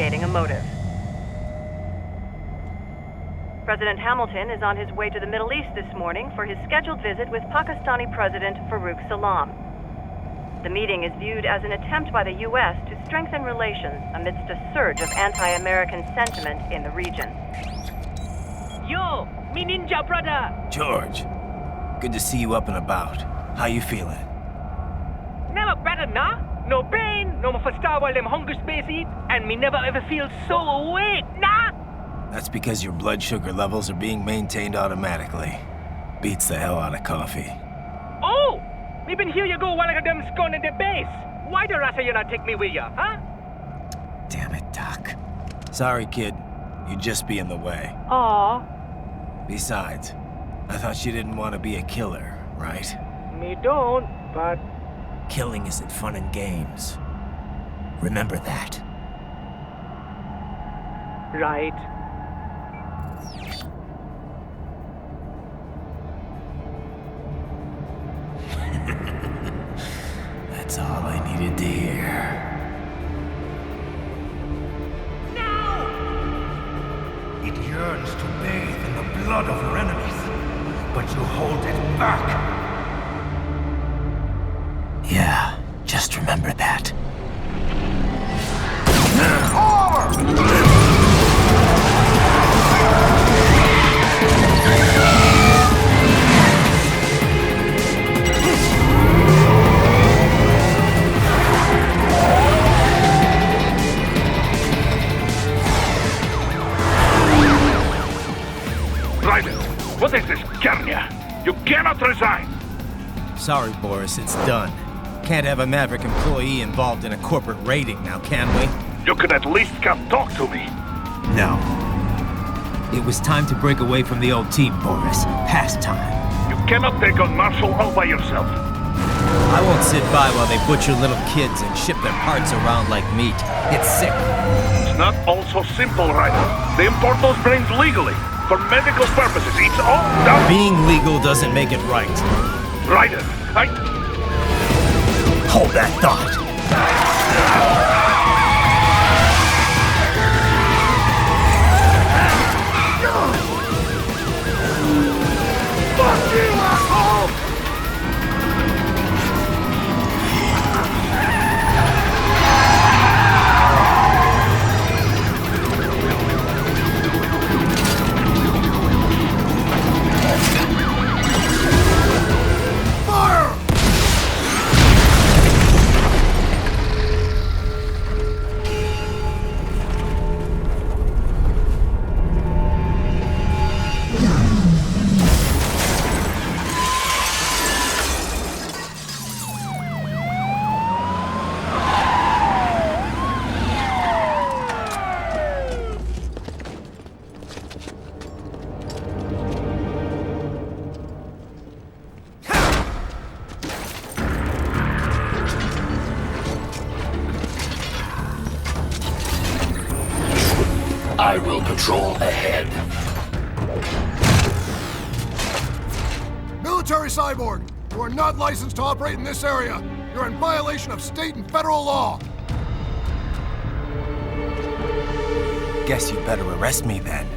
investigating a motive. President Hamilton is on his way to the Middle East this morning for his scheduled visit with Pakistani President Farouk Salam. The meeting is viewed as an attempt by the U.S. to strengthen relations amidst a surge of anti-American sentiment in the region. Yo, me ninja brother! George, good to see you up and about. How you feeling? Never better, nah? No pain, no more for star while them hunger space eat, and me never ever feel so awake, nah? That's because your blood sugar levels are being maintained automatically. Beats the hell out of coffee. Oh! Me been here you go while I got them scone in the base. Why the rasa you not take me with ya, huh? Damn it, Doc. Sorry, kid. You'd just be in the way. Aw. Besides, I thought you didn't want to be a killer, right? Me don't, but... Killing isn't fun and games. Remember that. Right. That's all I needed to hear. No! It yearns to bathe in the blood of your enemies, but you hold it back. Yeah, just remember that. Raiden, what is this, Kernia? You cannot resign! Sorry, Boris, it's done. Can't have a Maverick employee involved in a corporate raiding now, can we? You could at least come talk to me. No. It was time to break away from the old team, Boris. Past time. You cannot take on Marshall all by yourself. I won't sit by while they butcher little kids and ship their parts around like meat. It's sick. It's not all so simple, Raiden. They import those brains legally. For medical purposes, it's all done. Being legal doesn't make it right. Raiden, Hold that thought. Fuck you, asshole! I will patrol ahead. Military cyborg! You are not licensed to operate in this area. You're in violation of state and federal law. Guess you better arrest me then.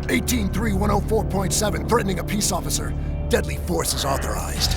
18.3.104.7, threatening a peace officer. Deadly force is authorized.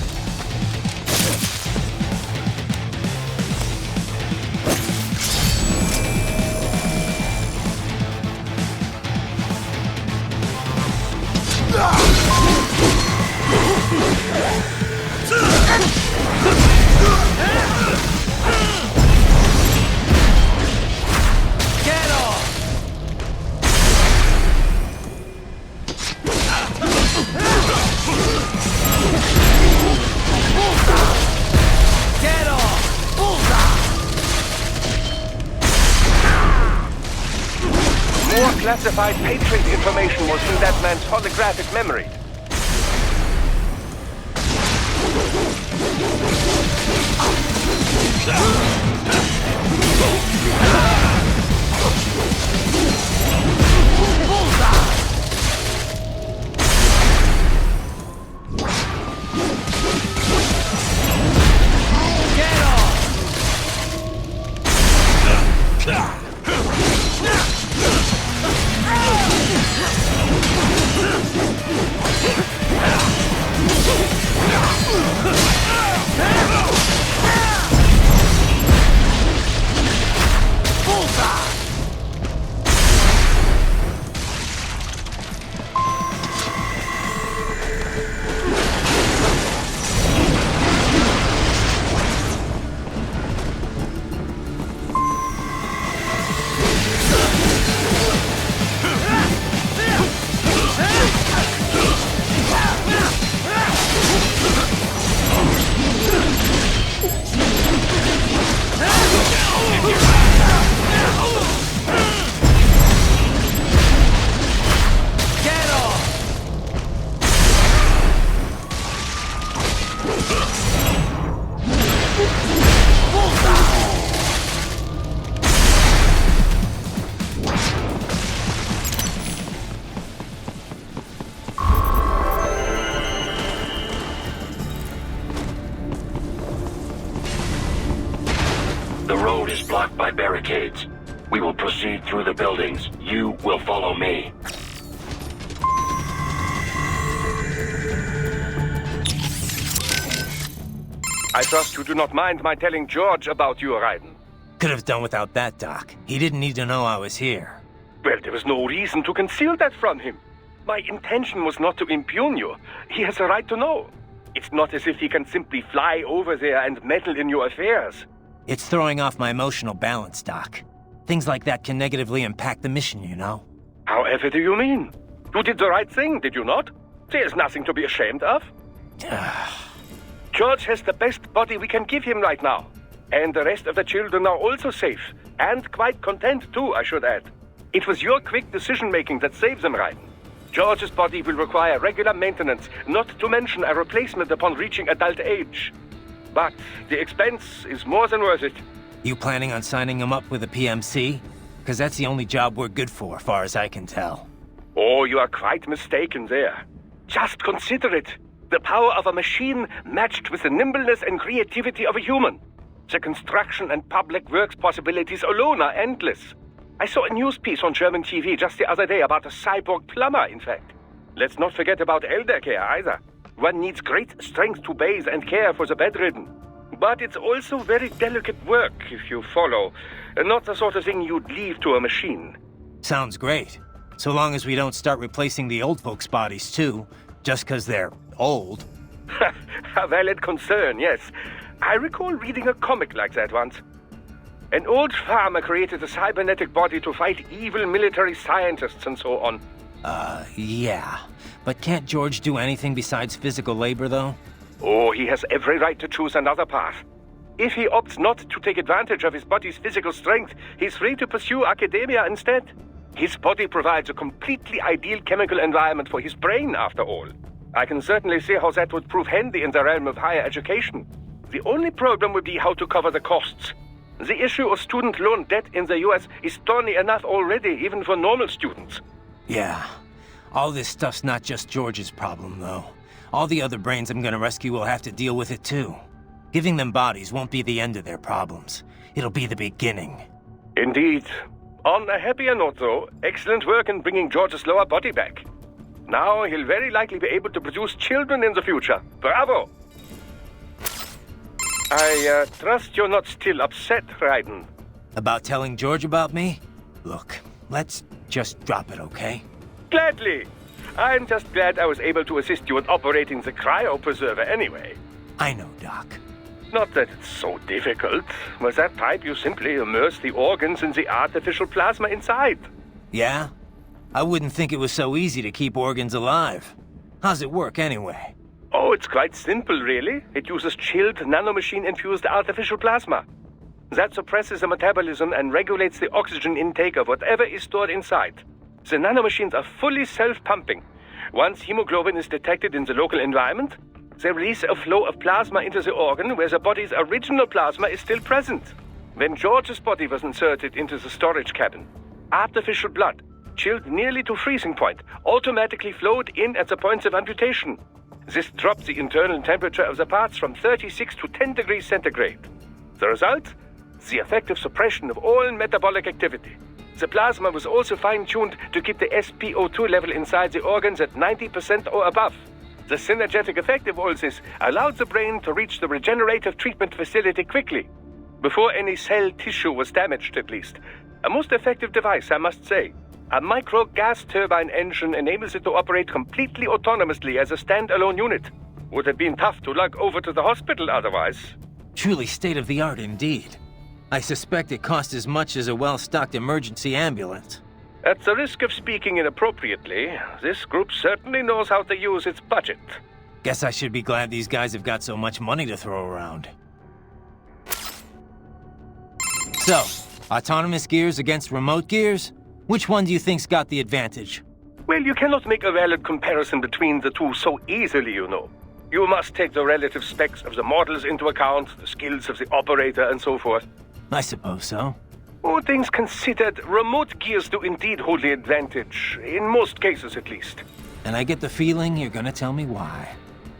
More classified Patriot information was in that man's holographic memory. We will proceed through the buildings. You will follow me. I trust you do not mind my telling George about you, Raiden. Could have done without that, Doc. He didn't need to know I was here. Well, there was no reason to conceal that from him. My intention was not to impugn you. He has a right to know. It's not as if he can simply fly over there and meddle in your affairs. It's throwing off my emotional balance, Doc. Things like that can negatively impact the mission, you know? However do you mean? You did the right thing, did you not? There's nothing to be ashamed of. George has the best body we can give him right now. And the rest of the children are also safe. And quite content too, I should add. It was your quick decision-making that saves them, Raiden. George's body will require regular maintenance, not to mention a replacement upon reaching adult age. But the expense is more than worth it. You planning on signing him up with a PMC? Because that's the only job we're good for, far as I can tell. Oh, you are quite mistaken there. Just consider it. The power of a machine matched with the nimbleness and creativity of a human. The construction and public works possibilities alone are endless. I saw a news piece on German TV just the other day about a cyborg plumber, in fact. Let's not forget about elder care either. One needs great strength to bathe and care for the bedridden. But it's also very delicate work, if you follow. Not the sort of thing you'd leave to a machine. Sounds great. So long as we don't start replacing the old folks' bodies too, just because they're old. A valid concern, yes. I recall reading a comic like that once. An old farmer created a cybernetic body to fight evil military scientists and so on. Yeah. But can't George do anything besides physical labor, though? Oh, he has every right to choose another path. If he opts not to take advantage of his body's physical strength, he's free to pursue academia instead. His body provides a completely ideal chemical environment for his brain, after all. I can certainly see how that would prove handy in the realm of higher education. The only problem would be how to cover the costs. The issue of student loan debt in the US is thorny enough already, even for normal students. Yeah. All this stuff's not just George's problem, though. All the other brains I'm gonna rescue will have to deal with it, too. Giving them bodies won't be the end of their problems. It'll be the beginning. Indeed. On a happier note, though, excellent work in bringing George's lower body back. Now he'll very likely be able to produce children in the future. Bravo! I trust you're not still upset, Raiden. About telling George about me? Look, let's just drop it, okay? Gladly. I'm just glad I was able to assist you in operating the cryopreserver anyway. I know, Doc. Not that it's so difficult. With that pipe, you simply immerse the organs in the artificial plasma inside. Yeah? I wouldn't think it was so easy to keep organs alive. How's it work, anyway? Oh, it's quite simple, really. It uses chilled nanomachine-infused artificial plasma. That suppresses the metabolism and regulates the oxygen intake of whatever is stored inside. The nanomachines are fully self-pumping. Once hemoglobin is detected in the local environment, they release a flow of plasma into the organ where the body's original plasma is still present. When George's body was inserted into the storage cabin, artificial blood, chilled nearly to freezing point, automatically flowed in at the points of amputation. This dropped the internal temperature of the parts from 36 to 10 degrees centigrade. The result? The effective suppression of all metabolic activity. The plasma was also fine-tuned to keep the SpO2 level inside the organs at 90% or above. The synergetic effect of all this allowed the brain to reach the regenerative treatment facility quickly, before any cell tissue was damaged at least. A most effective device, I must say. A micro gas turbine engine enables it to operate completely autonomously as a standalone unit. Would have been tough to lug over to the hospital otherwise. Truly state-of-the-art indeed. I suspect it cost as much as a well-stocked emergency ambulance. At the risk of speaking inappropriately, this group certainly knows how to use its budget. Guess I should be glad these guys have got so much money to throw around. So, autonomous gears against remote gears? Which one do you think's got the advantage? Well, you cannot make a valid comparison between the two so easily, you know. You must take the relative specs of the models into account, the skills of the operator, and so forth. I suppose so. All things considered, remote gears do indeed hold the advantage, in most cases at least. And I get the feeling you're gonna tell me why.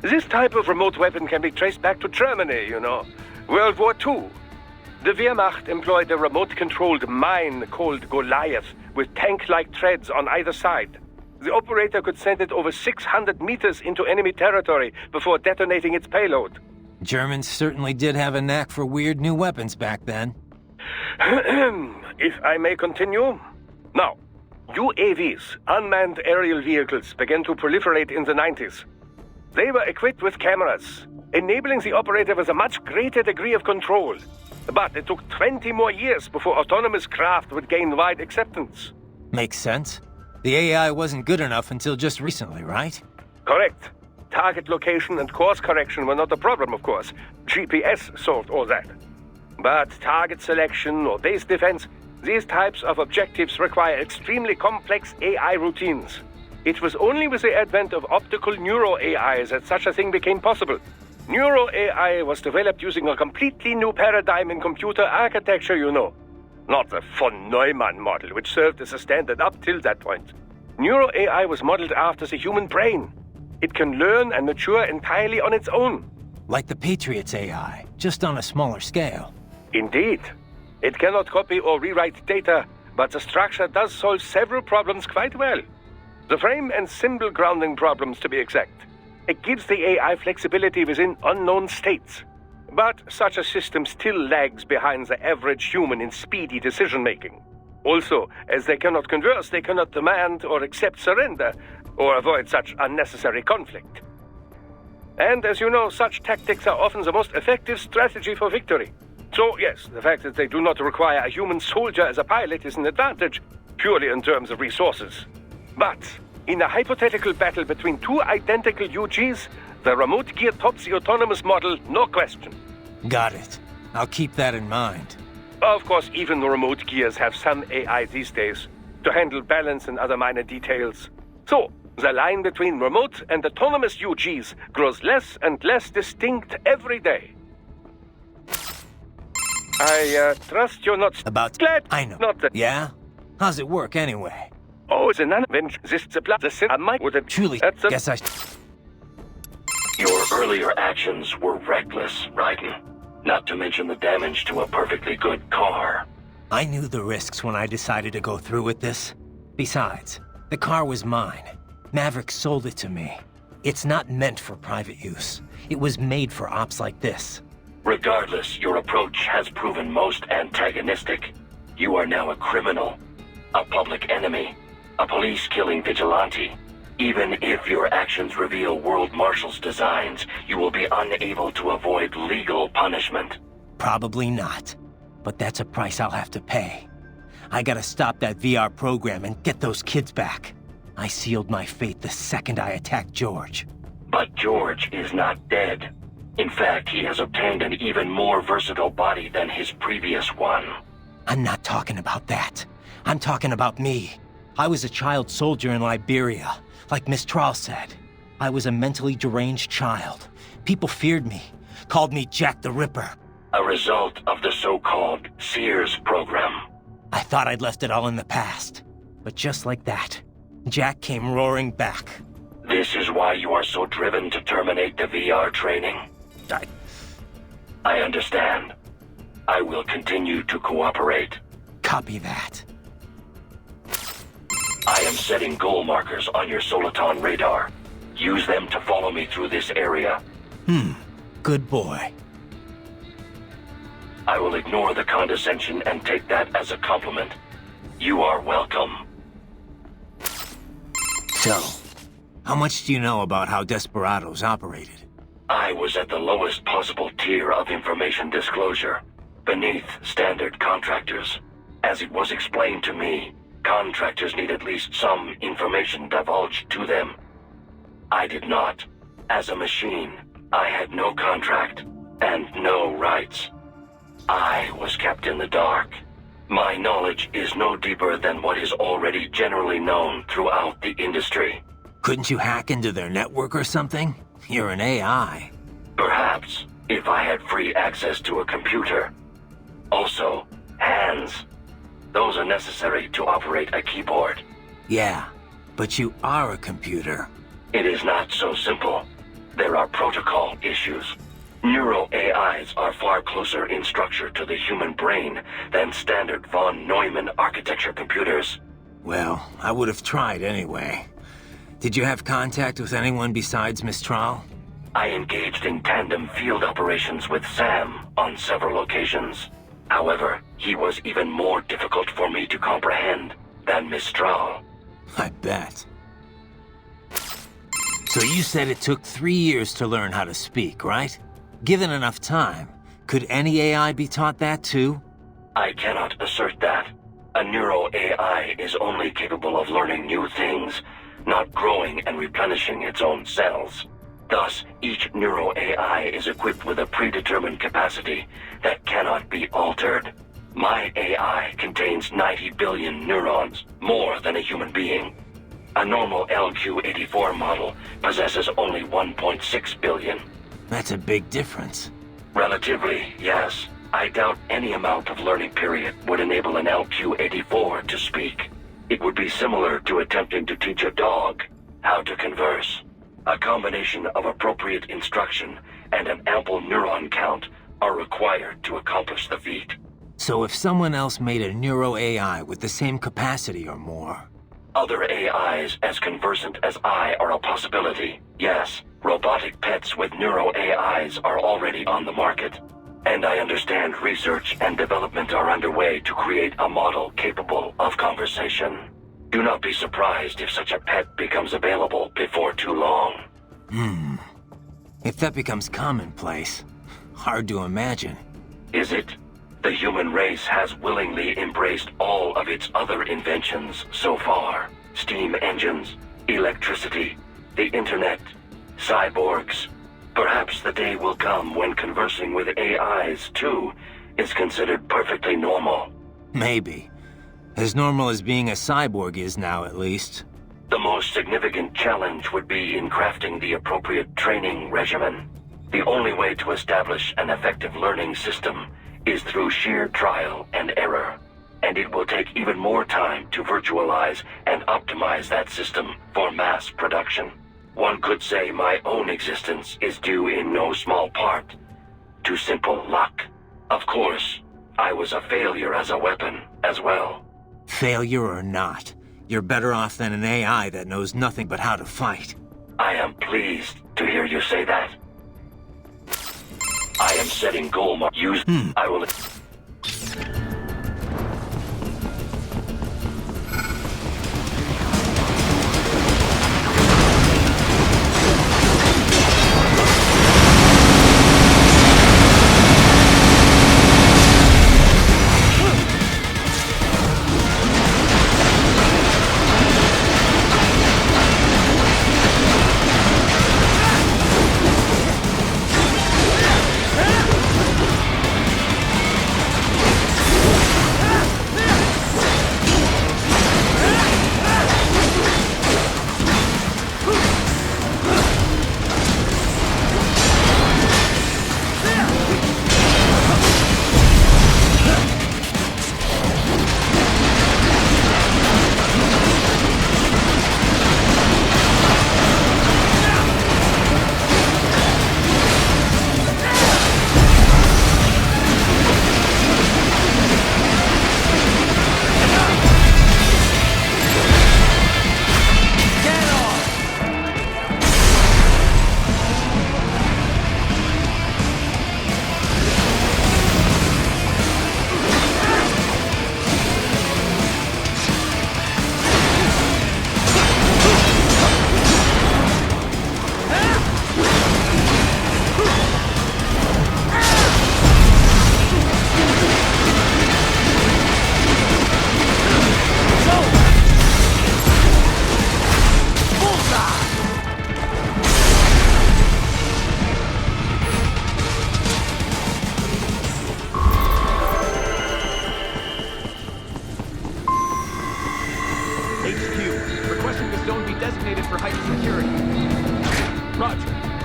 This type of remote weapon can be traced back to Germany, you know. World War II. The Wehrmacht employed a remote-controlled mine called Goliath with tank-like treads on either side. The operator could send it over 600 meters into enemy territory before detonating its payload. Germans certainly did have a knack for weird new weapons back then. If I may continue. Now, UAVs, unmanned aerial vehicles, began to proliferate in the 90s. They were equipped with cameras, enabling the operator with a much greater degree of control. But it took 20 more years before autonomous craft would gain wide acceptance. Makes sense. The AI wasn't good enough until just recently, right? Correct. Target location and course correction were not a problem, of course. GPS solved all that. But target selection or base defense, these types of objectives require extremely complex AI routines. It was only with the advent of optical neuro-AI that such a thing became possible. Neuro-AI was developed using a completely new paradigm in computer architecture, you know. Not the von Neumann model, which served as a standard up till that point. Neuro-AI was modeled after the human brain. It can learn and mature entirely on its own. Like the Patriots AI, just on a smaller scale. Indeed. It cannot copy or rewrite data, but the structure does solve several problems quite well. The frame and symbol grounding problems, to be exact. It gives the AI flexibility within unknown states. But such a system still lags behind the average human in speedy decision-making. Also, as they cannot converse, they cannot demand or accept surrender, or avoid such unnecessary conflict. And as you know, such tactics are often the most effective strategy for victory. So yes, the fact that they do not require a human soldier as a pilot is an advantage, purely in terms of resources. But in a hypothetical battle between two identical UGs, the remote gear tops the autonomous model, no question. Got it. I'll keep that in mind. Of course, even the remote gears have some AI these days to handle balance and other minor details. So, the line between remote and autonomous UGs grows less and less distinct every day. I trust you're not About... glad. I know. Not that. Yeah? How's it work anyway? Oh, the non-Venge would have Truly, That's a... guess I... Your earlier actions were reckless, Raiden. Not to mention the damage to a perfectly good car. I knew the risks when I decided to go through with this. Besides, the car was mine. Maverick sold it to me. It's not meant for private use. It was made for ops like this. Regardless, your approach has proven most antagonistic. You are now a criminal, a public enemy, a police-killing vigilante. Even if your actions reveal World Marshal's designs, you will be unable to avoid legal punishment. Probably not. But that's a price I'll have to pay. I gotta stop that VR program and get those kids back. I sealed my fate the second I attacked George. But George is not dead. In fact, he has obtained an even more versatile body than his previous one. I'm not talking about that. I'm talking about me. I was a child soldier in Liberia, like Miss Trawl said. I was a mentally deranged child. People feared me, called me Jack the Ripper. A result of the so-called Sears program. I thought I'd left it all in the past. But just like that, Jack came roaring back. This is why you are so driven to terminate the VR training. I understand. I will continue to cooperate. Copy that. I am setting goal markers on your Soliton radar. Use them to follow me through this area. Good boy. I will ignore the condescension and take that as a compliment. You are welcome. So, how much do you know about how Desperados operated? I was at the lowest possible tier of information disclosure, beneath standard contractors. As it was explained to me, contractors need at least some information divulged to them. I did not. As a machine, I had no contract and no rights. I was kept in the dark. My knowledge is no deeper than what is already generally known throughout the industry. Couldn't you hack into their network or something? You're an AI. Perhaps, if I had free access to a computer. Also, hands. Those are necessary to operate a keyboard. Yeah, but you are a computer. It is not so simple. There are protocol issues. Neuro AIs are far closer in structure to the human brain than standard von Neumann architecture computers. Well, I would have tried anyway. Did you have contact with anyone besides Mistral? I engaged in tandem field operations with Sam on several occasions. However, he was even more difficult for me to comprehend than Mistral. I bet. So you said it took 3 years to learn how to speak, right? Given enough time, could any AI be taught that too? I cannot assert that. A neuro AI is only capable of learning new things, not growing and replenishing its own cells. Thus, each neuro AI is equipped with a predetermined capacity that cannot be altered. My AI contains 90 billion neurons, more than a human being. A normal LQ-84 model possesses only 1.6 billion. That's a big difference. Relatively, yes. I doubt any amount of learning period would enable an LQ-84 to speak. It would be similar to attempting to teach a dog how to converse. A combination of appropriate instruction and an ample neuron count are required to accomplish the feat. So if someone else made a neuro AI with the same capacity or more... Other AIs as conversant as I are a possibility, yes. Robotic pets with neuro AIs are already on the market. And I understand research and development are underway to create a model capable of conversation. Do not be surprised if such a pet becomes available before too long. If that becomes commonplace, hard to imagine. Is it? The human race has willingly embraced all of its other inventions so far. Steam engines, electricity, the internet, cyborgs. Perhaps the day will come when conversing with AIs, too, is considered perfectly normal. Maybe. As normal as being a cyborg is now, at least. The most significant challenge would be in crafting the appropriate training regimen. The only way to establish an effective learning system is through sheer trial and error. And it will take even more time to virtualize and optimize that system for mass production. One could say my own existence is due in no small part to simple luck. Of course, I was a failure as a weapon as well. Failure or not, you're better off than an AI that knows nothing but how to fight. I am pleased to hear you say that. I am setting goal marks. I will...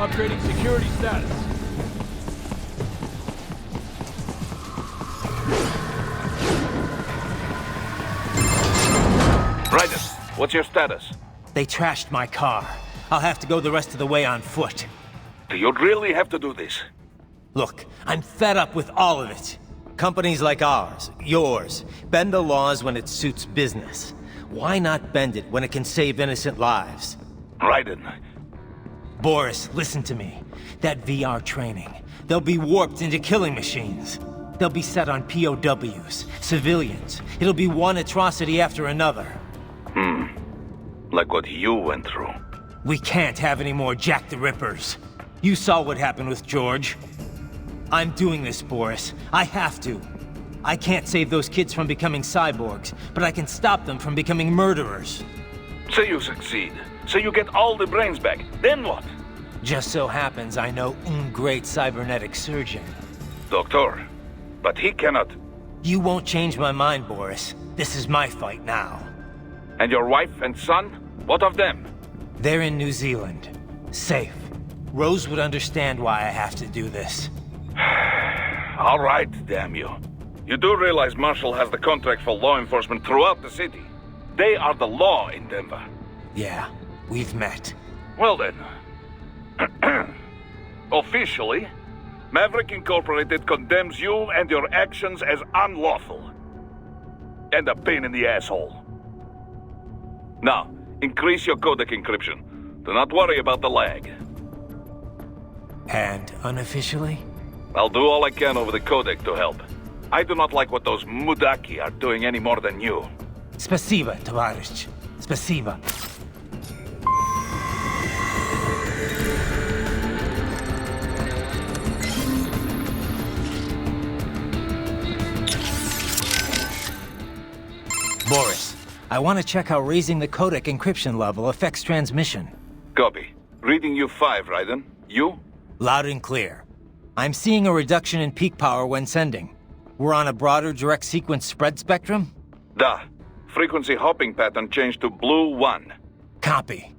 Upgrading security status. Ryder, what's your status? They trashed my car. I'll have to go the rest of the way on foot. Do you really have to do this? Look, I'm fed up with all of it. Companies like ours, yours, bend the laws when it suits business. Why not bend it when it can save innocent lives? Raiden. Boris, listen to me. That VR training, they'll be warped into killing machines. They'll be set on POWs, civilians. It'll be one atrocity after another. Like what you went through. We can't have any more Jack the Rippers. You saw what happened with George. I'm doing this, Boris. I have to. I can't save those kids from becoming cyborgs, but I can stop them from becoming murderers. Say you succeed. Say you get all the brains back. Then what? Just so happens I know un great cybernetic surgeon. Doctor. But he cannot. You won't change my mind, Boris. This is my fight now. And your wife and son? What of them? They're in New Zealand. Safe. Rose would understand why I have to do this. All right, damn you. You do realize Marshall has the contract for law enforcement throughout the city. They are the law in Denver. Yeah, we've met. Well then. Officially, Maverick Incorporated condemns you and your actions as unlawful. And a pain in the asshole. Now, increase your codec encryption. Do not worry about the lag. And unofficially? I'll do all I can over the codec to help. I do not like what those Mudaki are doing any more than you. Spasiba, товарищ. Spasiba. Boris, I want to check how raising the codec encryption level affects transmission. Copy. Reading you 5, Raiden. You? Loud and clear. I'm seeing a reduction in peak power when sending. We're on a broader direct sequence spread spectrum? Da. Frequency hopping pattern changed to blue 1. Copy.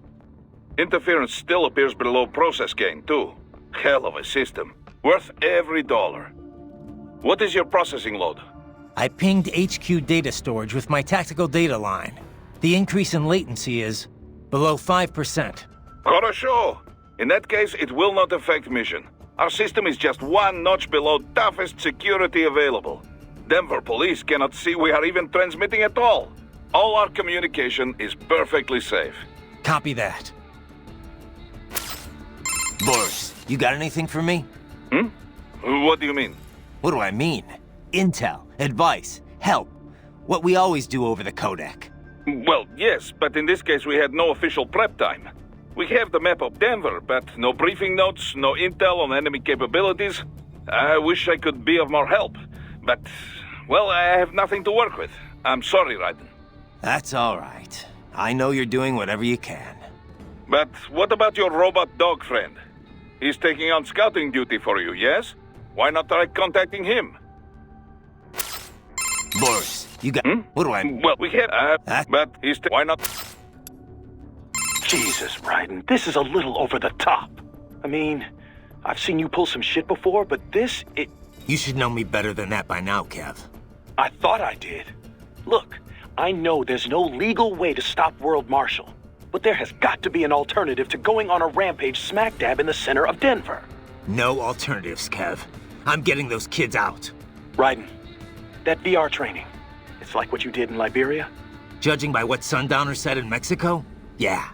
Interference still appears below process gain, too. Hell of a system. Worth every dollar. What is your processing load? I pinged HQ data storage with my tactical data line. The increase in latency is below 5%. Хорошо. In that case, it will not affect mission. Our system is just one notch below toughest security available. Denver police cannot see we are even transmitting at all. All our communication is perfectly safe. Copy that. Boris, you got anything for me? What do you mean? What do I mean? Intel, advice, help. What we always do over the codec. Well, yes, but in this case we had no official prep time. We have the map of Denver, but no briefing notes, no intel on enemy capabilities. I wish I could be of more help, but, well, I have nothing to work with. I'm sorry, Raiden. That's all right. I know you're doing whatever you can. But what about your robot dog friend? He's taking on scouting duty for you, yes? Why not try contacting him? Boris, you got... What do I... Well, we have... but he's... Why not... Jesus, Raiden, this is a little over the top. I mean, I've seen you pull some shit before, but this, it... You should know me better than that by now, Kev. I thought I did. Look, I know there's no legal way to stop World Marshal, but there has got to be an alternative to going on a rampage smack dab in the center of Denver. No alternatives, Kev. I'm getting those kids out. Raiden, that VR training, it's like what you did in Liberia? Judging by what Sundowner said in Mexico? Yeah.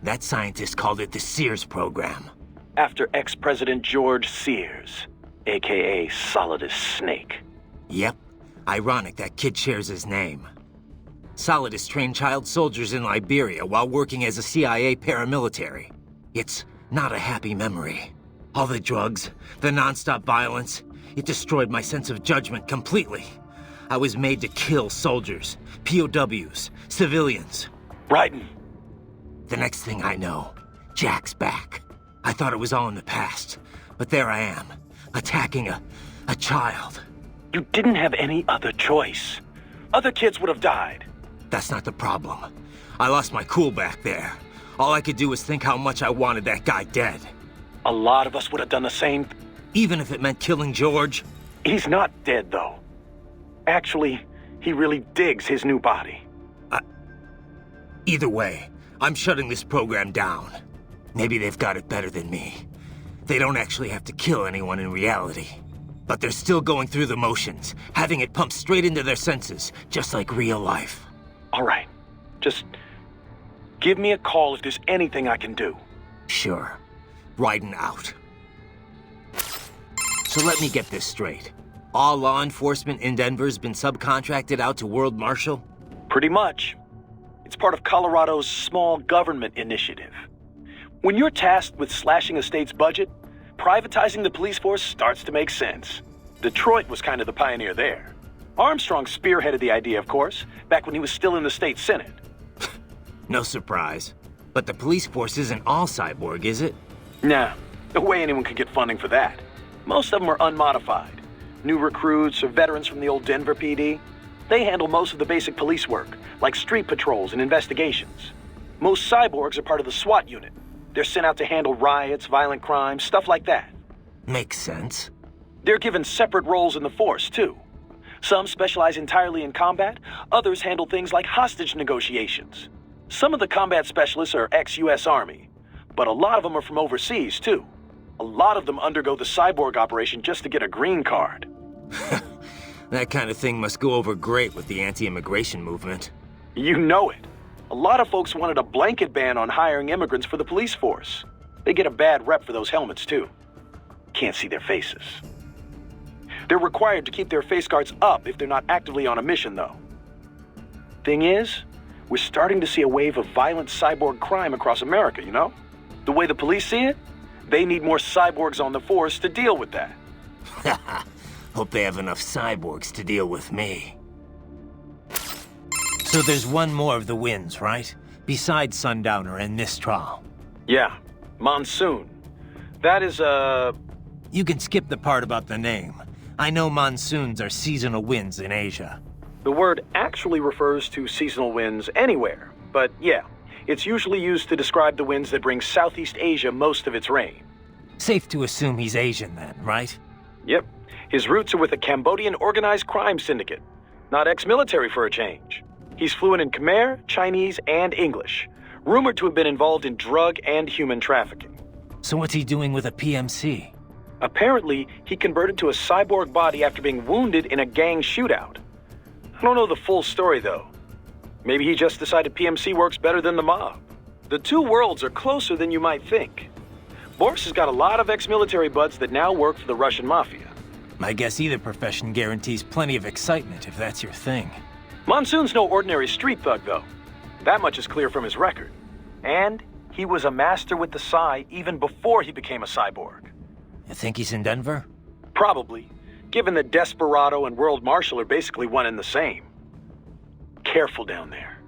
That scientist called it the Sears program. After ex-President George Sears, a.k.a. Solidus Snake. Yep. Ironic that kid shares his name. Solidus trained child soldiers in Liberia while working as a CIA paramilitary. It's not a happy memory. All the drugs, the non-stop violence, it destroyed my sense of judgment completely. I was made to kill soldiers, POWs, civilians. Raiden. The next thing I know, Jack's back. I thought it was all in the past, but there I am, attacking a child. You didn't have any other choice. Other kids would have died. That's not the problem. I lost my cool back there. All I could do was think how much I wanted that guy dead. A lot of us would have done the same. Even if it meant killing George? He's not dead, though. Actually, he really digs his new body. Either way, I'm shutting this program down. Maybe they've got it better than me. They don't actually have to kill anyone in reality. But they're still going through the motions, having it pumped straight into their senses, just like real life. All right. Just give me a call if there's anything I can do. Sure. Riding out. So let me get this straight. All law enforcement in Denver's been subcontracted out to World Marshal? Pretty much. It's part of Colorado's small government initiative. When you're tasked with slashing a state's budget, privatizing the police force starts to make sense. Detroit was kind of the pioneer there. Armstrong spearheaded the idea, of course, back when he was still in the state senate. No surprise. But the police force isn't all cyborg, is it? Nah, no way anyone could get funding for that. Most of them are unmodified. New recruits or veterans from the old Denver PD. They handle most of the basic police work, like street patrols and investigations. Most cyborgs are part of the SWAT unit. They're sent out to handle riots, violent crimes, stuff like that. Makes sense. They're given separate roles in the force, too. Some specialize entirely in combat, others handle things like hostage negotiations. Some of the combat specialists are ex-US Army, but a lot of them are from overseas, too. A lot of them undergo the cyborg operation just to get a green card. That kind of thing must go over great with the anti-immigration movement. You know it. A lot of folks wanted a blanket ban on hiring immigrants for the police force. They get a bad rep for those helmets, too. Can't see their faces. They're required to keep their face guards up if they're not actively on a mission, though. Thing is, we're starting to see a wave of violent cyborg crime across America, you know? The way the police see it, they need more cyborgs on the force to deal with that. Hope they have enough cyborgs to deal with me. So there's one more of the wins, right? Besides Sundowner and Mistral. Yeah, Monsoon. That is, You can skip the part about the name. I know monsoons are seasonal winds in Asia. The word actually refers to seasonal winds anywhere, but yeah, it's usually used to describe the winds that bring Southeast Asia most of its rain. Safe to assume he's Asian then, right? Yep. His roots are with a Cambodian organized crime syndicate. Not ex-military for a change. He's fluent in Khmer, Chinese, and English. Rumored to have been involved in drug and human trafficking. So what's he doing with a PMC? Apparently, he converted to a cyborg body after being wounded in a gang shootout. I don't know the full story, though. Maybe he just decided PMC works better than the mob. The two worlds are closer than you might think. Boris has got a lot of ex-military buds that now work for the Russian mafia. I guess either profession guarantees plenty of excitement if that's your thing. Monsoon's no ordinary street thug, though. That much is clear from his record. And he was a master with the Psy even before he became a cyborg. You think he's in Denver? Probably, given that Desperado and World Marshal are basically one and the same. Careful down there.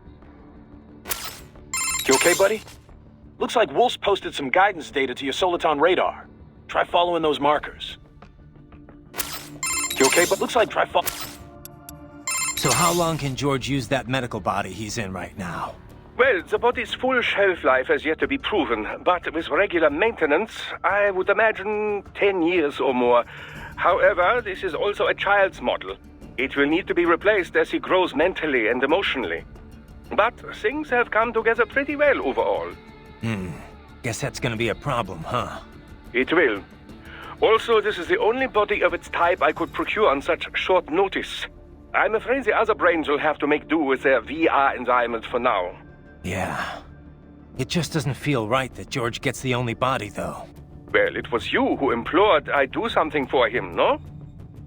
You okay, buddy? Looks like Wolf's posted some guidance data to your Soliton radar. Try following those markers. You okay, but looks like So how long can George use that medical body he's in right now? Well, the body's full shelf life has yet to be proven, but with regular maintenance, I would imagine 10 years or more. However, this is also a child's model. It will need to be replaced as he grows mentally and emotionally. But things have come together pretty well overall. Guess that's gonna be a problem, huh? It will. Also, this is the only body of its type I could procure on such short notice. I'm afraid the other brains will have to make do with their VR environment for now. Yeah. It just doesn't feel right that George gets the only body, though. Well, it was you who implored I do something for him, no?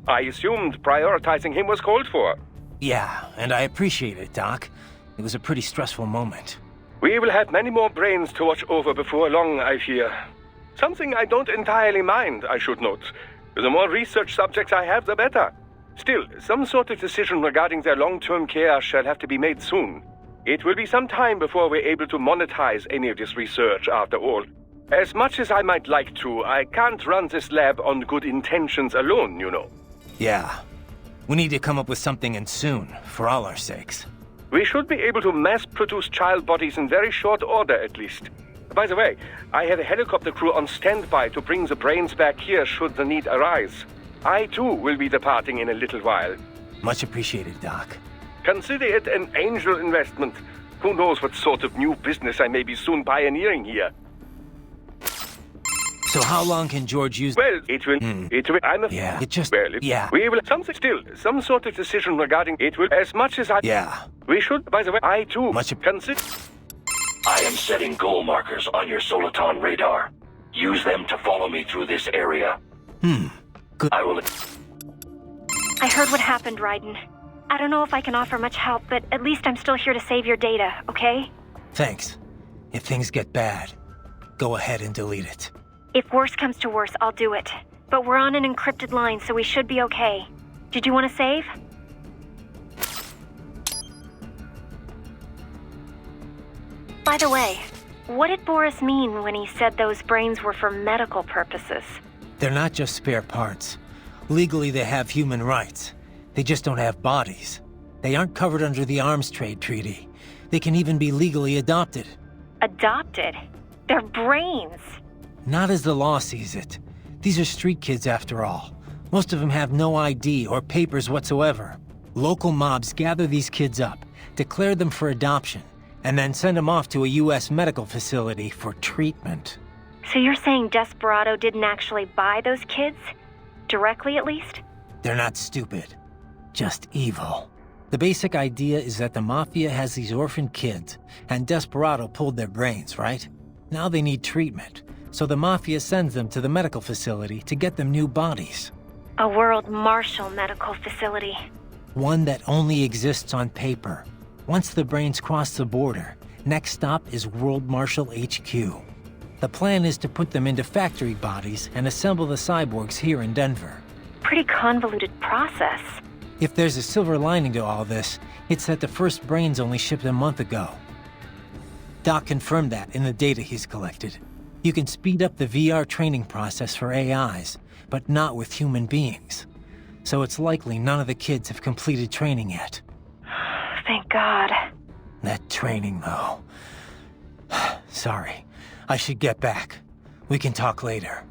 I assumed prioritizing him was called for. Yeah, and I appreciate it, Doc. It was a pretty stressful moment. We will have many more brains to watch over before long, I fear. Something I don't entirely mind, I should note. The more research subjects I have, the better. Still, some sort of decision regarding their long-term care shall have to be made soon. It will be some time before we're able to monetize any of this research, after all. As much as I might like to, I can't run this lab on good intentions alone, you know. Yeah. We need to come up with something, and soon, for all our sakes. We should be able to mass-produce child bodies in very short order, at least. By the way, I have a helicopter crew on standby to bring the brains back here should the need arise. I, too, will be departing in a little while. Much appreciated, Doc. Consider it an angel investment. Who knows what sort of new business I may be soon pioneering here. So how long can George use... Well, it will... I'm a... Yeah, it just... Well, we will... Something still. Some sort of decision regarding it will... As much as I... Yeah. We should, by the way, I too... consider... I am setting goal markers on your Soliton radar. Use them to follow me through this area. Good. I will... I heard what happened, Raiden. I don't know if I can offer much help, but at least I'm still here to save your data, okay? Thanks. If things get bad, go ahead and delete it. If worse comes to worse, I'll do it. But we're on an encrypted line, so we should be okay. Did you want to save? By the way, what did Boris mean when he said those brains were for medical purposes? They're not just spare parts. Legally, they have human rights. They just don't have bodies. They aren't covered under the Arms Trade Treaty. They can even be legally adopted. Adopted? They're brains! Not as the law sees it. These are street kids after all. Most of them have no ID or papers whatsoever. Local mobs gather these kids up, declare them for adoption, and then send them off to a U.S. medical facility for treatment. So you're saying Desperado didn't actually buy those kids? Directly, at least? They're not stupid. Just evil. The basic idea is that the Mafia has these orphan kids, and Desperado pulled their brains, right? Now they need treatment, so the Mafia sends them to the medical facility to get them new bodies. A World Marshal medical facility. One that only exists on paper. Once the brains cross the border, next stop is World Marshal HQ. The plan is to put them into factory bodies and assemble the cyborgs here in Denver. Pretty convoluted process. If there's a silver lining to all this, it's that the first brains only shipped a month ago. Doc confirmed that in the data he's collected. You can speed up the VR training process for AIs, but not with human beings. So it's likely none of the kids have completed training yet. Thank God. That training, though. Sorry. I should get back. We can talk later.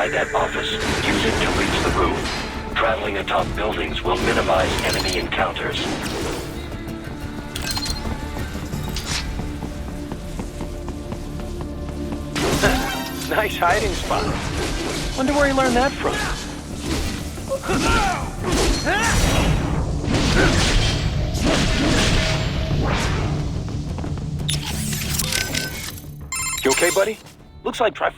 That office. Use it to reach the roof. Traveling atop buildings will minimize enemy encounters. Nice hiding spot. Wonder where he learned that from. You okay, buddy? Looks like try.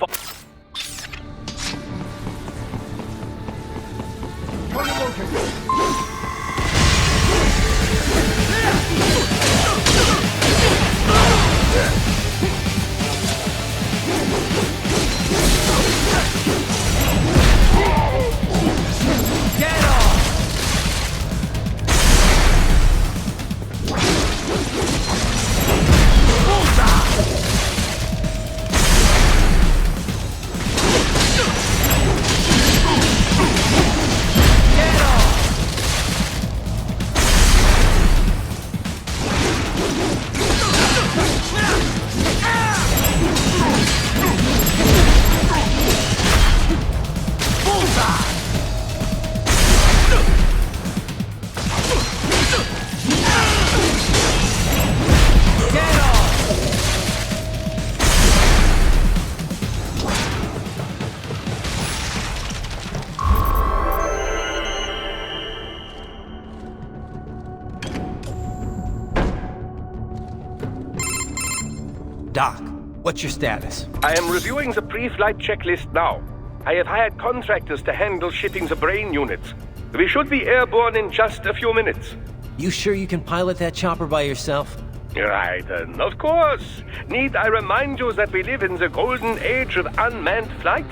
Doc, what's your status? I am reviewing the pre-flight checklist now. I have hired contractors to handle shipping the brain units. We should be airborne in just a few minutes. You sure you can pilot that chopper by yourself? Raiden, of course. Need I remind you that we live in the golden age of unmanned flight?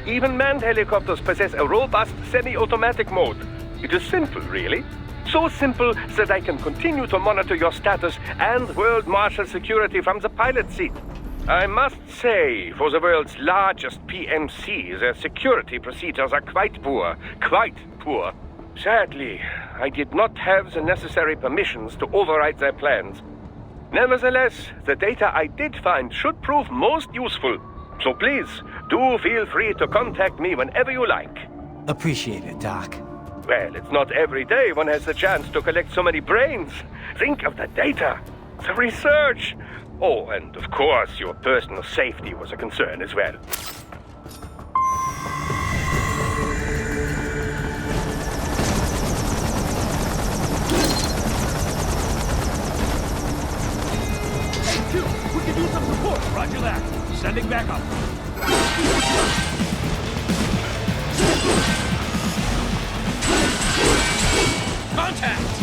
Even manned helicopters possess a robust semi-automatic mode. It is simple, really. So simple that I can continue to monitor your status and world marshal security from the pilot seat. I must say, for the world's largest PMC, their security procedures are quite poor. Quite poor. Sadly, I did not have the necessary permissions to override their plans. Nevertheless, the data I did find should prove most useful. So please, do feel free to contact me whenever you like. Appreciate it, Doc. Well, it's not every day one has the chance to collect so many brains. Think of the data, the research. Oh, and of course, your personal safety was a concern as well. We can use some support. Roger that. Sending back up. Contact!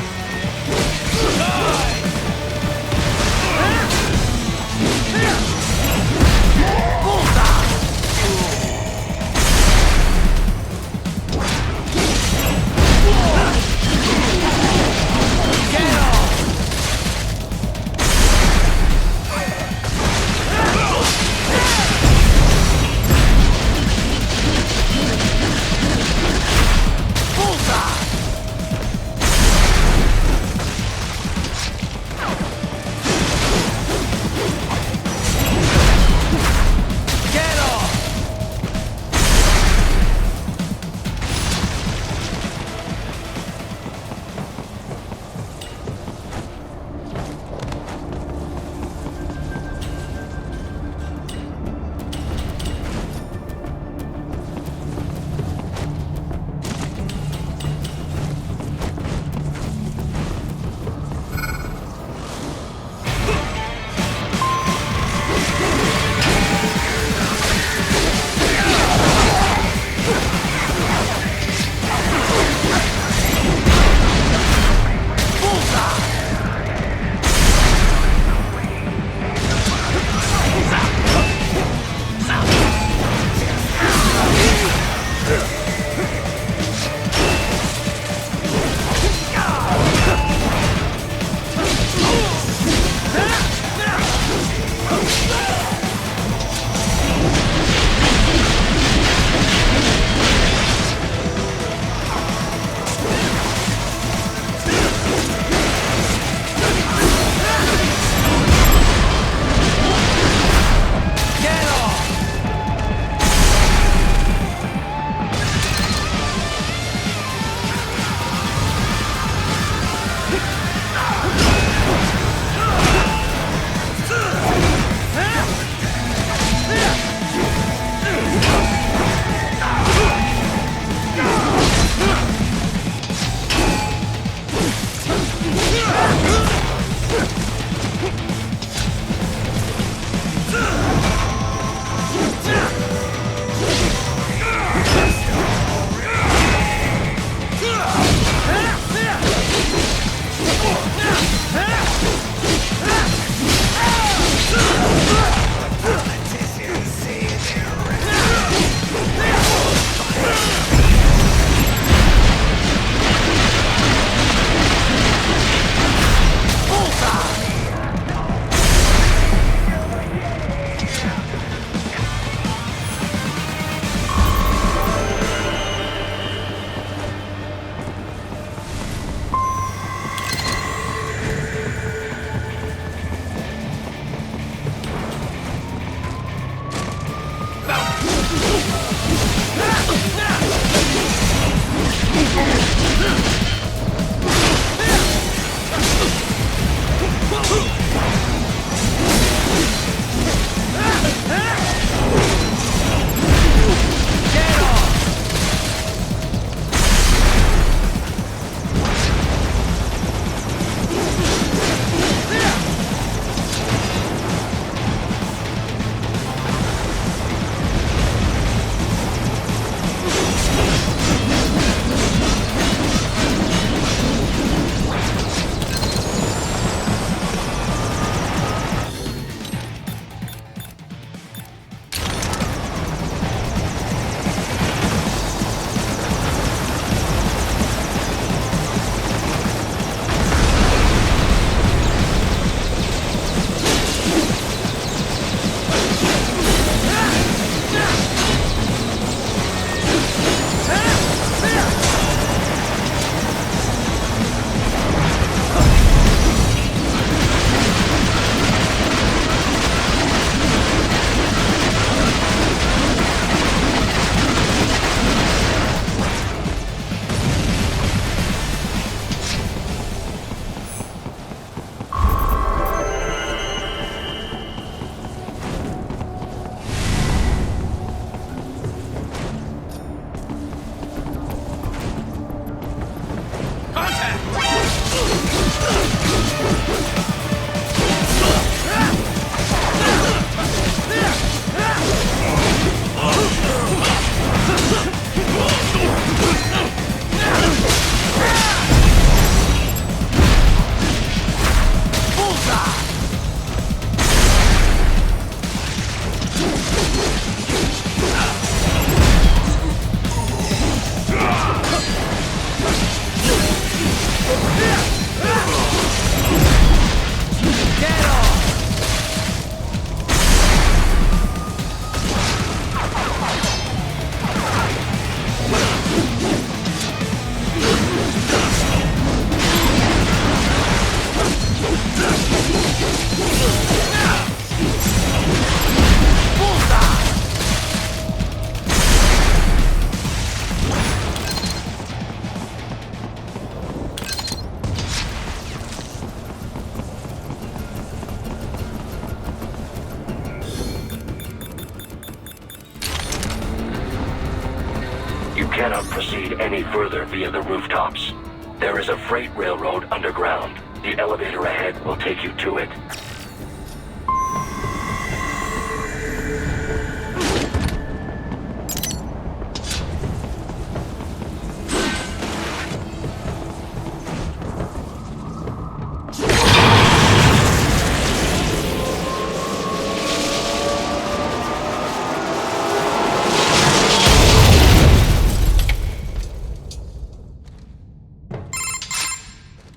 cannot proceed any further via the rooftops. There is a freight railroad underground. The elevator ahead will take you to it.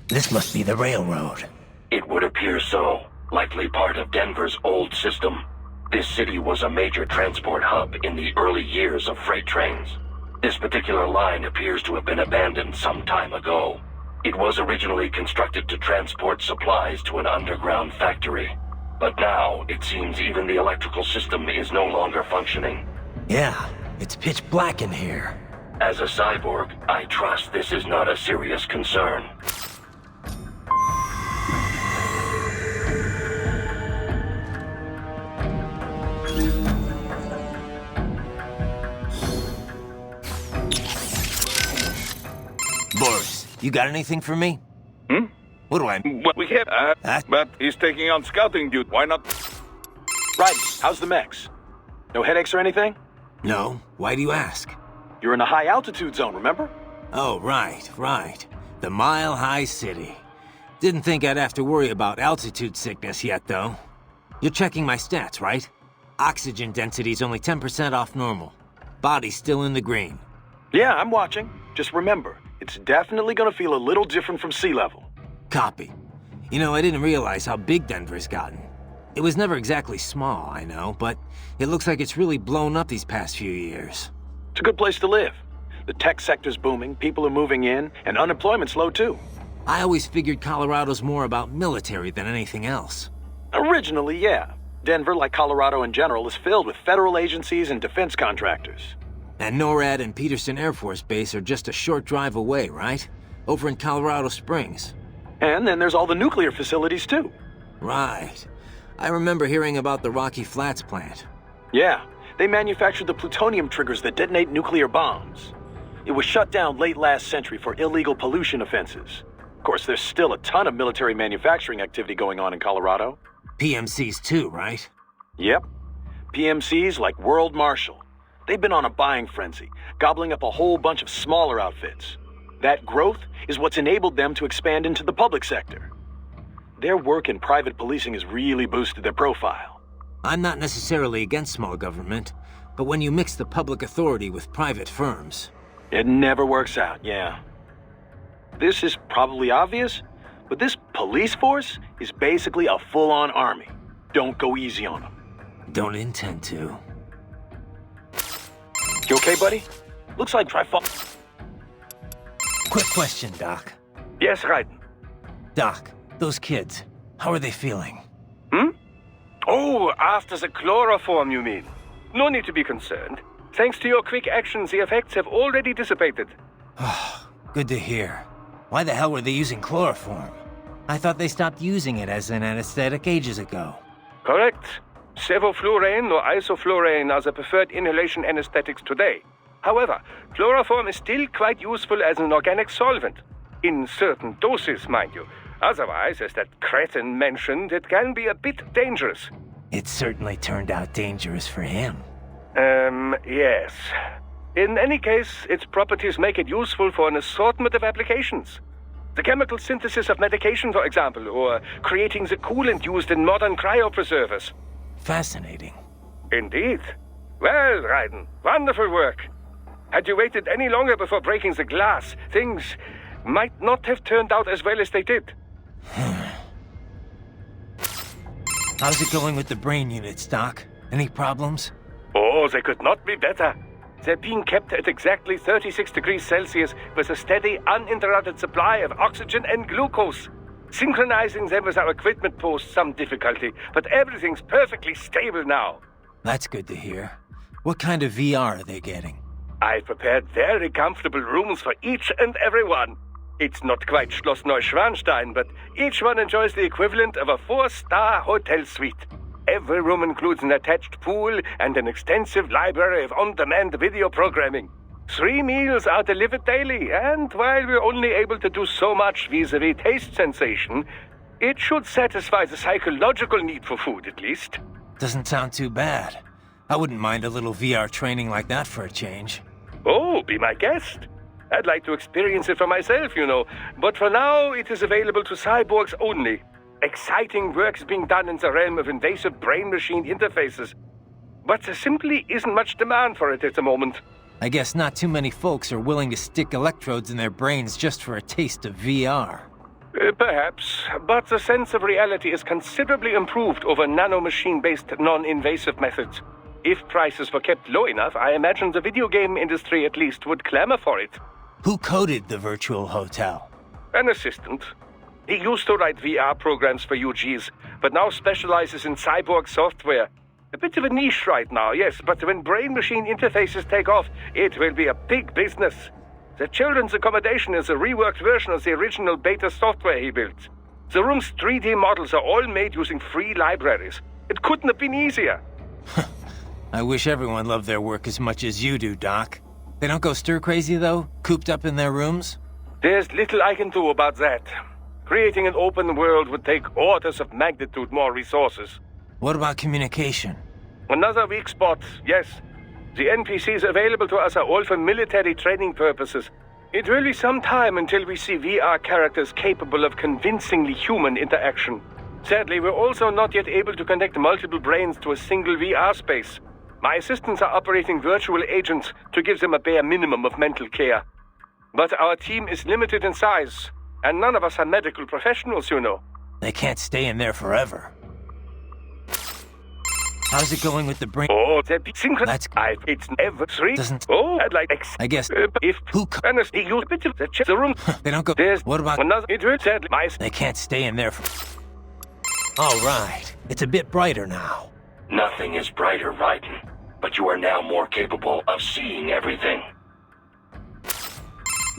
This must be the railroad. It would appear so. Likely part of Denver's old system. This city was a major transport hub in the early years of freight trains. This particular line appears to have been abandoned some time ago. It was originally constructed to transport supplies to an underground factory. But now, it seems even the electrical system is no longer functioning. Yeah, it's pitch black in here. As a cyborg, I trust this is not a serious concern. Boris, you got anything for me? Hmm? What do I... Well, we have, but he's taking on scouting duty. Why not? Right, how's the mechs? No headaches or anything? No. Why do you ask? You're in a high altitude zone, remember? Oh, right. The Mile High City. Didn't think I'd have to worry about altitude sickness yet, though. You're checking my stats, right? Oxygen density's only 10% off normal. Body's still in the green. Yeah, I'm watching. Just remember, it's definitely gonna feel a little different from sea level. Copy. You know, I didn't realize how big Denver's gotten. It was never exactly small, I know, but it looks like it's really blown up these past few years. It's a good place to live. The tech sector's booming, people are moving in, and unemployment's low too. I always figured Colorado's more about military than anything else. Originally, yeah. Denver, like Colorado in general, is filled with federal agencies and defense contractors. And NORAD and Peterson Air Force Base are just a short drive away, right? Over in Colorado Springs. And then there's all the nuclear facilities too. Right. I remember hearing about the Rocky Flats plant. Yeah, they manufactured the plutonium triggers that detonate nuclear bombs. It was shut down late last century for illegal pollution offenses. Of course, there's still a ton of military manufacturing activity going on in Colorado. PMCs too, right? Yep. PMCs like World Marshal. They've been on a buying frenzy, gobbling up a whole bunch of smaller outfits. That growth is what's enabled them to expand into the public sector. Their work in private policing has really boosted their profile. I'm not necessarily against small government, but when you mix the public authority with private firms... It never works out, yeah. This is probably obvious, but this police force is basically a full-on army. Don't go easy on them. Don't intend to. You okay, buddy? Looks like Quick question, Doc. Yes, Raiden. Doc, those kids, how are they feeling? Oh, after the chloroform, you mean? No need to be concerned. Thanks to your quick actions, the effects have already dissipated. Good to hear. Why the hell were they using chloroform? I thought they stopped using it as an anesthetic ages ago. Correct. Sevoflurane or isoflurane are the preferred inhalation anesthetics today. However, chloroform is still quite useful as an organic solvent. In certain doses, mind you. Otherwise, as that cretin mentioned, it can be a bit dangerous. It certainly turned out dangerous for him. Yes. In any case, its properties make it useful for an assortment of applications. The chemical synthesis of medication, for example, or creating the coolant used in modern cryopreservers. Fascinating. Indeed. Well, Raiden, wonderful work. Had you waited any longer before breaking the glass, things might not have turned out as well as they did. How's it going with the brain units, Doc? Any problems? Oh, they could not be better. They're being kept at exactly 36 degrees Celsius with a steady, uninterrupted supply of oxygen and glucose. Synchronizing them with our equipment posed some difficulty, but everything's perfectly stable now. That's good to hear. What kind of VR are they getting? I've prepared very comfortable rooms for each and every one. It's not quite Schloss Neuschwanstein, but each one enjoys the equivalent of a 4-star hotel suite. Every room includes an attached pool and an extensive library of on-demand video programming. 3 meals are delivered daily, and while we're only able to do so much vis-a-vis taste sensation, it should satisfy the psychological need for food, at least. Doesn't sound too bad. I wouldn't mind a little VR training like that for a change. Oh, be my guest. I'd like to experience it for myself, you know, but for now it is available to cyborgs only. Exciting work is being done in the realm of invasive brain-machine interfaces, but there simply isn't much demand for it at the moment. I guess not too many folks are willing to stick electrodes in their brains just for a taste of VR. Perhaps, but the sense of reality is considerably improved over nanomachine-based non-invasive methods. If prices were kept low enough, I imagine the video game industry at least would clamor for it. Who coded the virtual hotel? An assistant. He used to write VR programs for UGs, but now specializes in cyborg software. A bit of a niche right now, yes, but when brain-machine interfaces take off, it will be a big business. The children's accommodation is a reworked version of the original beta software he built. The room's 3D models are all made using free libraries. It couldn't have been easier. I wish everyone loved their work as much as you do, Doc. They don't go stir-crazy, though? Cooped up in their rooms? There's little I can do about that. Creating an open world would take orders of magnitude more resources. What about communication? Another weak spot, yes. The NPCs available to us are all for military training purposes. It will be some time until we see VR characters capable of convincingly human interaction. Sadly, we're also not yet able to connect multiple brains to a single VR space. My assistants are operating virtual agents to give them a bare minimum of mental care. But our team is limited in size, and none of us are medical professionals, you know. They can't stay in there forever. How's it going with the brain? Oh, that synchron. That's it's never 3. Doesn't. Oh, I'd like I guess. If who? Honestly, use a bit of the room. They don't go. There's what about another? It hurts sadly. They can't stay in there for. All right, it's a bit brighter now. Nothing is brighter, Raiden, but you are now more capable of seeing everything.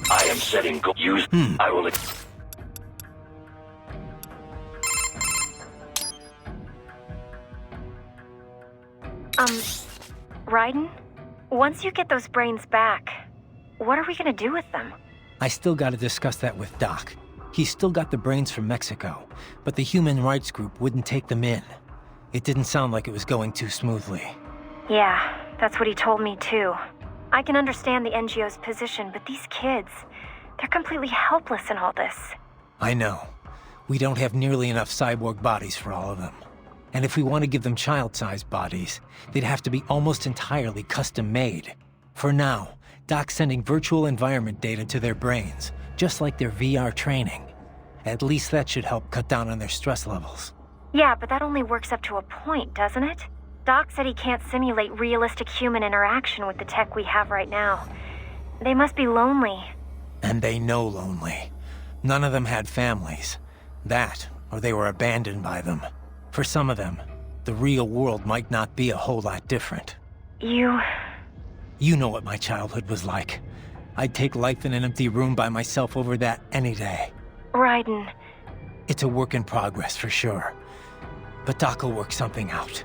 I am setting goals. Use. I will. Raiden? Once you get those brains back, what are we gonna do with them? I still gotta discuss that with Doc. He's still got the brains from Mexico, but the human rights group wouldn't take them in. It didn't sound like it was going too smoothly. Yeah, that's what he told me too. I can understand the NGO's position, but these kids, they're completely helpless in all this. I know. We don't have nearly enough cyborg bodies for all of them. And if we want to give them child-sized bodies, they'd have to be almost entirely custom-made. For now, Doc's sending virtual environment data to their brains, just like their VR training. At least that should help cut down on their stress levels. Yeah, but that only works up to a point, doesn't it? Doc said he can't simulate realistic human interaction with the tech we have right now. They must be lonely. And they know lonely. None of them had families. That, or they were abandoned by them. For some of them, the real world might not be a whole lot different. You know what my childhood was like. I'd take life in an empty room by myself over that any day. Raiden. It's a work in progress for sure. But Doc will work something out.